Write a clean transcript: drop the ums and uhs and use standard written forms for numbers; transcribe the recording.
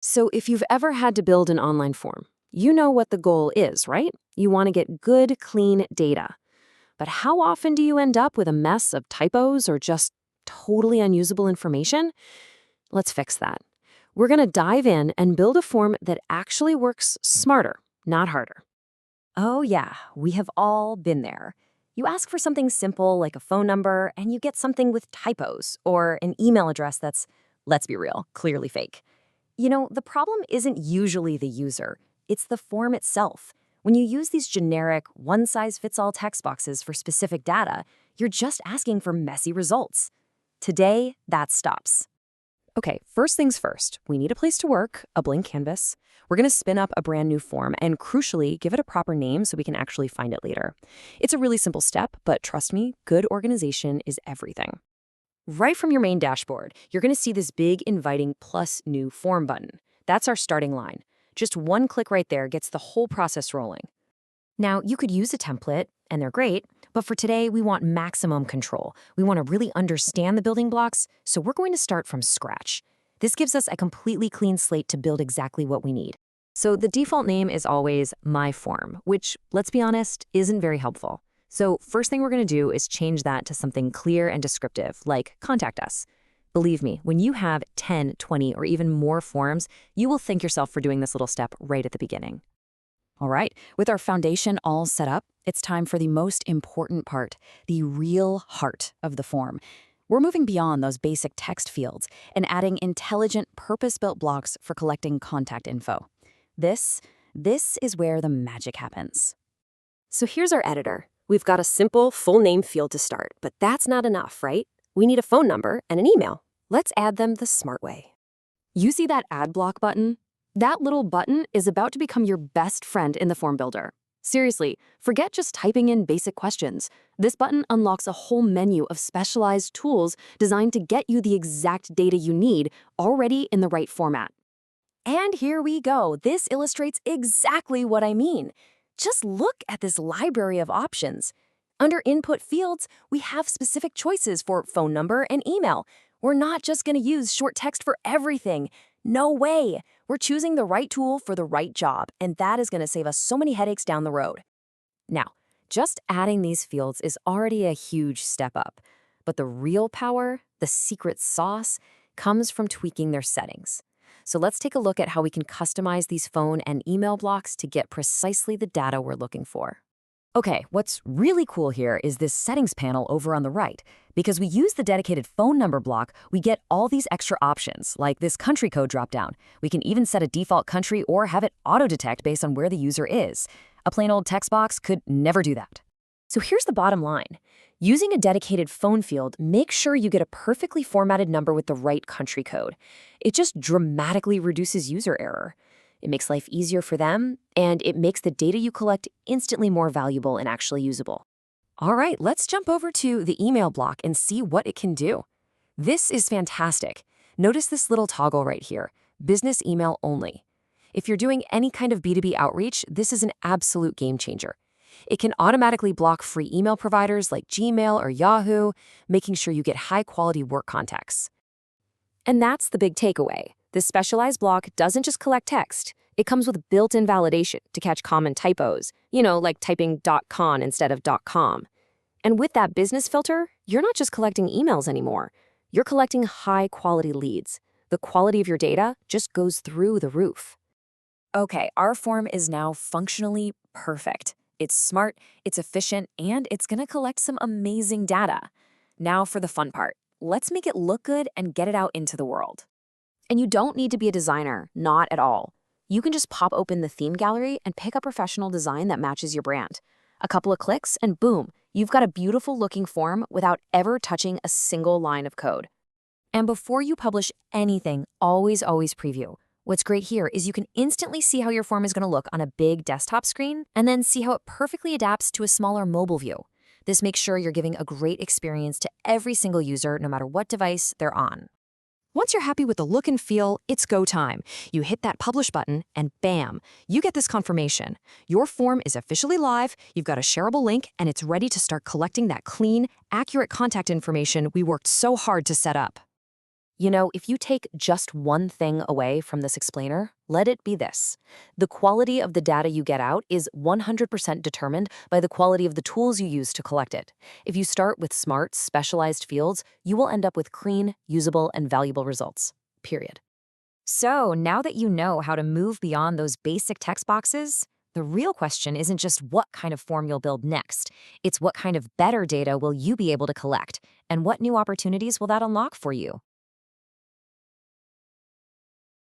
So if you've ever had to build an online form, you know what the goal is, right? You want to get good, clean data. But how often do you end up with a mess of typos or just totally unusable information? Let's fix that. We're going to dive in and build a form that actually works smarter, not harder. Oh, yeah, we have all been there. You ask for something simple like a phone number, and you get something with typos or an email address that's, let's be real, clearly fake. The problem isn't usually the user, it's the form itself. When you use these generic, one size fits all text boxes for specific data, you're just asking for messy results. Today, that stops. Okay, first things first, we need a place to work, a blank canvas. We're going to spin up a brand new form and crucially, give it a proper name so we can actually find it later. It's a really simple step, but trust me, good organization is everything. Right from your main dashboard, you're going to see this big inviting plus new form button. That's our starting line. Just one click right there gets the whole process rolling. Now, you could use a template, and they're great, but for today, we want maximum control. We want to really understand the building blocks, so we're going to start from scratch. This gives us a completely clean slate to build exactly what we need. So the default name is always My Form, which, let's be honest, isn't very helpful. So first thing we're going to do is change that to something clear and descriptive, like Contact Us. Believe me, when you have 10, 20, or even more forms, you will thank yourself for doing this little step right at the beginning. All right, with our foundation all set up, it's time for the most important part, the real heart of the form. We're moving beyond those basic text fields and adding intelligent, purpose-built blocks for collecting contact info. This is where the magic happens. So here's our editor. We've got a simple full name field to start, but that's not enough, right? We need a phone number and an email. Let's add them the smart way. You see that add block button? That little button is about to become your best friend in the form builder. Seriously, forget just typing in basic questions. This button unlocks a whole menu of specialized tools designed to get you the exact data you need already in the right format. And here we go. This illustrates exactly what I mean. Just look at this library of options. Under input fields, we have specific choices for phone number and email. We're not just going to use short text for everything. No way. We're choosing the right tool for the right job, and that is going to save us so many headaches down the road. Now, just adding these fields is already a huge step up. But the real power, the secret sauce, comes from tweaking their settings. So let's take a look at how we can customize these phone and email blocks to get precisely the data we're looking for. Okay, what's really cool here is this settings panel over on the right. Because we use the dedicated phone number block, we get all these extra options, like this country code dropdown. We can even set a default country or have it auto-detect based on where the user is. A plain old text box could never do that. So here's the bottom line. Using a dedicated phone field, make sure you get a perfectly formatted number with the right country code. It just dramatically reduces user error. It makes life easier for them, and it makes the data you collect instantly more valuable and actually usable. All right, let's jump over to the email block and see what it can do. This is fantastic. Notice this little toggle right here, business email only. If you're doing any kind of B2B outreach, this is an absolute game changer. It can automatically block free email providers like Gmail or Yahoo, making sure you get high-quality work contacts. And that's the big takeaway. This specialized block doesn't just collect text. It comes with built-in validation to catch common typos, like typing .con instead of .com. And with that business filter, you're not just collecting emails anymore. You're collecting high-quality leads. The quality of your data just goes through the roof. Okay, our form is now functionally perfect. It's smart, it's efficient, and it's going to collect some amazing data. Now for the fun part. Let's make it look good and get it out into the world. And you don't need to be a designer, not at all. You can just pop open the theme gallery and pick a professional design that matches your brand. A couple of clicks and boom, you've got a beautiful looking form without ever touching a single line of code. And before you publish anything, always preview. What's great here is you can instantly see how your form is going to look on a big desktop screen and then see how it perfectly adapts to a smaller mobile view. This makes sure you're giving a great experience to every single user, no matter what device they're on. Once you're happy with the look and feel, it's go time. You hit that publish button and bam, you get this confirmation. Your form is officially live, you've got a shareable link, and it's ready to start collecting that clean, accurate contact information we worked so hard to set up. If you take just one thing away from this explainer, let it be this. The quality of the data you get out is 100% determined by the quality of the tools you use to collect it. If you start with smart, specialized fields, you will end up with clean, usable, and valuable results. Period. So now that you know how to move beyond those basic text boxes, the real question isn't just what kind of form you'll build next. It's what kind of better data will you be able to collect, and what new opportunities will that unlock for you?